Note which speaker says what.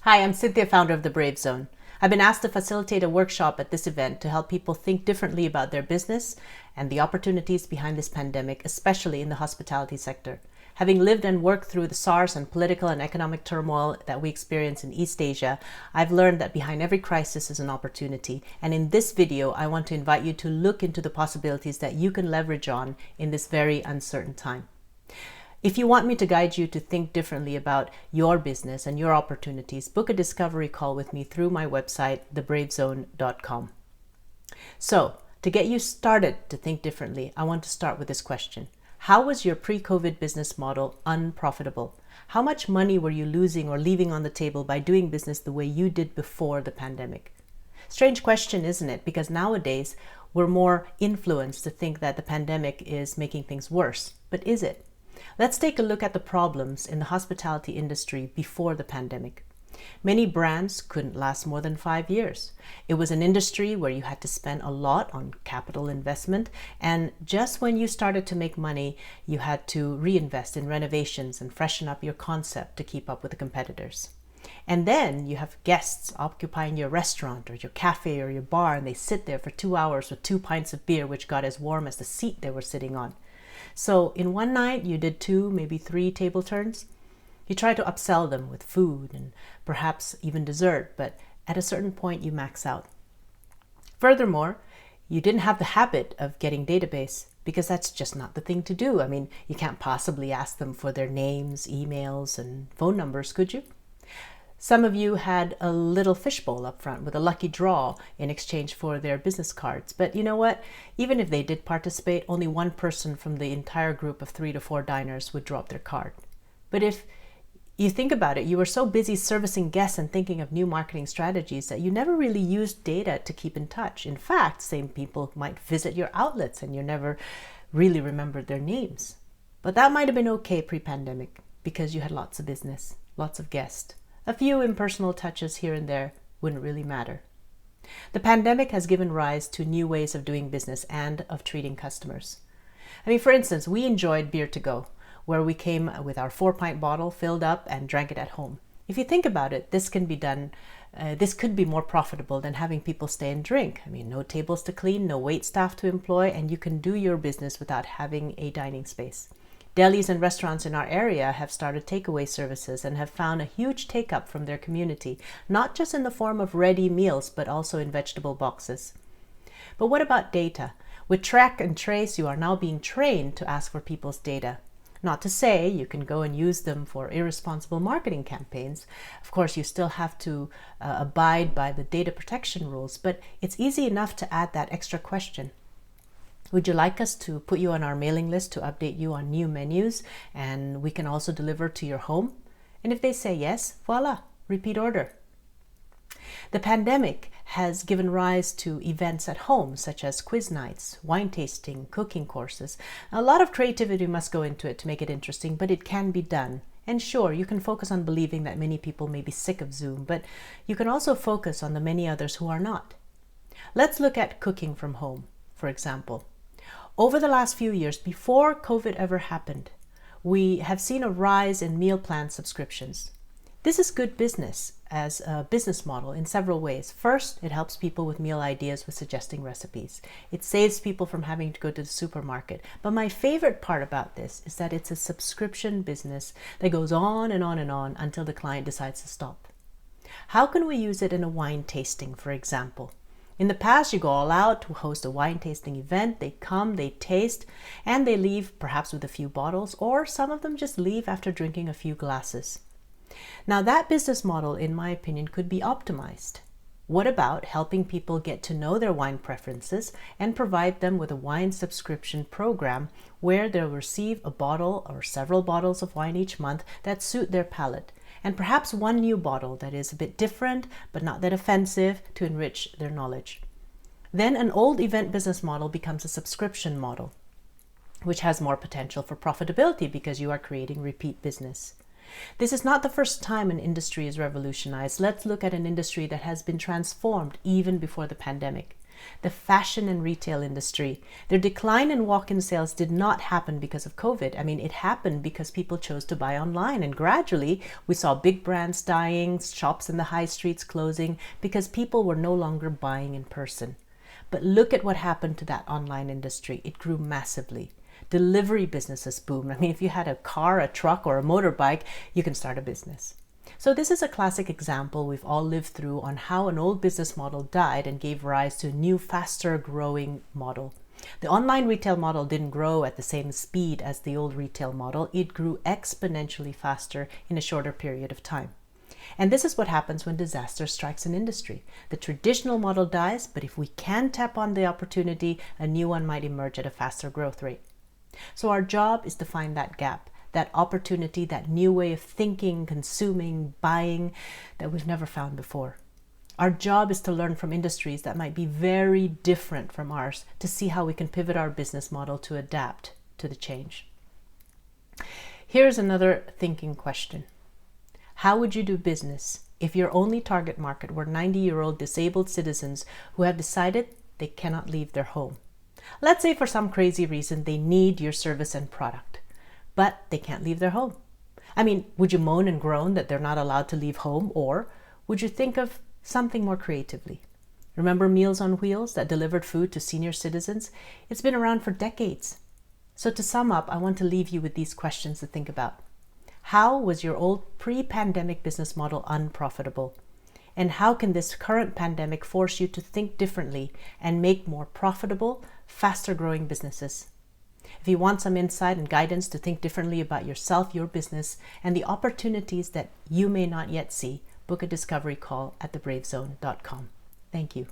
Speaker 1: Hi, I'm Cynthia, founder of the Brave Zone. I've been asked to facilitate a workshop at this event to help people think differently about their business and the opportunities behind this pandemic, especially in the hospitality sector. Having lived and worked through the SARS and political and economic turmoil that we experience in East Asia, I've learned that behind every crisis is an opportunity. And in this video, I want to invite you to look into the possibilities that you can leverage on in this very uncertain time. If you want me to guide you to think differently about your business and your opportunities, book a discovery call with me through my website, thebravezone.com. So, to get you started to think differently, I want to start with this question. How was your pre-COVID business model unprofitable? How much money were you losing or leaving on the table by doing business the way you did before the pandemic? Strange question, isn't it? Because nowadays, we're more influenced to think that the pandemic is making things worse. But is it? Let's take a look at the problems in the hospitality industry before the pandemic. Many brands couldn't last more than 5 years. It was an industry where you had to spend a lot on capital investment, and just when you started to make money, you had to reinvest in renovations and freshen up your concept to keep up with the competitors. And then you have guests occupying your restaurant or your cafe or your bar, and they sit there for 2 hours with 2 pints of beer, which got as warm as the seat they were sitting on. So in one night, you did 2, maybe 3 table turns. You try to upsell them with food and perhaps even dessert, but at a certain point, you max out. Furthermore, you didn't have the habit of getting database because that's just not the thing to do. I mean, you can't possibly ask them for their names, emails, and phone numbers, could you? Some of you had a little fishbowl up front with a lucky draw in exchange for their business cards. But you know what? Even if they did participate, only one person from the entire group of 3 to 4 diners would drop their card. But if you think about it, you were so busy servicing guests and thinking of new marketing strategies that you never really used data to keep in touch. In fact, same people might visit your outlets and you never really remembered their names. But that might have been okay pre-pandemic because you had lots of business, lots of guests. A few impersonal touches here and there wouldn't really matter. The pandemic has given rise to new ways of doing business and of treating customers. I mean, for instance, we enjoyed beer to go, where we came with our 4-pint bottle filled up and drank it at home. If you think about it, this could be more profitable than having people stay and drink. I mean, no tables to clean, no wait staff to employ, and you can do your business without having a dining space. Delis and restaurants in our area have started takeaway services and have found a huge take-up from their community, not just in the form of ready meals, but also in vegetable boxes. But what about data? With Track and Trace, you are now being trained to ask for people's data. Not to say you can go and use them for irresponsible marketing campaigns. Of course, you still have to abide by the data protection rules, but it's easy enough to add that extra question. Would you like us to put you on our mailing list to update you on new menus, and we can also deliver to your home? And if they say yes, voila, repeat order. The pandemic has given rise to events at home, such as quiz nights, wine tasting, cooking courses. A lot of creativity must go into it to make it interesting, but it can be done. And sure, you can focus on believing that many people may be sick of Zoom, but you can also focus on the many others who are not. Let's look at cooking from home, for example. Over the last few years, before COVID ever happened, we have seen a rise in meal plan subscriptions. This is good business as a business model in several ways. First, it helps people with meal ideas with suggesting recipes. It saves people from having to go to the supermarket. But my favorite part about this is that it's a subscription business that goes on and on and on until the client decides to stop. How can we use it in a wine tasting, for example? In the past, you go all out to host a wine tasting event. They come, they taste, and they leave perhaps with a few bottles, or some of them just leave after drinking a few glasses. Now, that business model, in my opinion, could be optimized. What about helping people get to know their wine preferences and provide them with a wine subscription program where they'll receive a bottle or several bottles of wine each month that suit their palate, and perhaps one new bottle that is a bit different but not that offensive to enrich their knowledge. Then an old event business model becomes a subscription model, which has more potential for profitability because you are creating repeat business. This is not the first time an industry is revolutionized. Let's look at an industry that has been transformed even before the pandemic. The fashion and retail industry, their decline in walk-in sales did not happen because of COVID. I mean, it happened because people chose to buy online, and gradually we saw big brands dying, shops in the high streets closing because people were no longer buying in person. But look at what happened to that online industry. It grew massively. Delivery businesses boomed. I mean, if you had a car, a truck, or a motorbike, you can start a business. So this is a classic example we've all lived through on how an old business model died and gave rise to a new, faster growing model. The online retail model didn't grow at the same speed as the old retail model. It grew exponentially faster in a shorter period of time. And this is what happens when disaster strikes an industry. The traditional model dies, but if we can tap on the opportunity, a new one might emerge at a faster growth rate. So our job is to find that gap, that opportunity, that new way of thinking, consuming, buying that we've never found before. Our job is to learn from industries that might be very different from ours to see how we can pivot our business model to adapt to the change. Here's another thinking question. How would you do business if your only target market were 90-year-old disabled citizens who have decided they cannot leave their home? Let's say for some crazy reason they need your service and product, but they can't leave their home. I mean, would you moan and groan that they're not allowed to leave home, or would you think of something more creatively? Remember Meals on Wheels that delivered food to senior citizens? It's been around for decades. So to sum up, I want to leave you with these questions to think about. How was your old pre-pandemic business model unprofitable? And how can this current pandemic force you to think differently and make more profitable, faster growing businesses? If you want some insight and guidance to think differently about yourself, your business, and the opportunities that you may not yet see, book a discovery call at thebravezone.com. Thank you.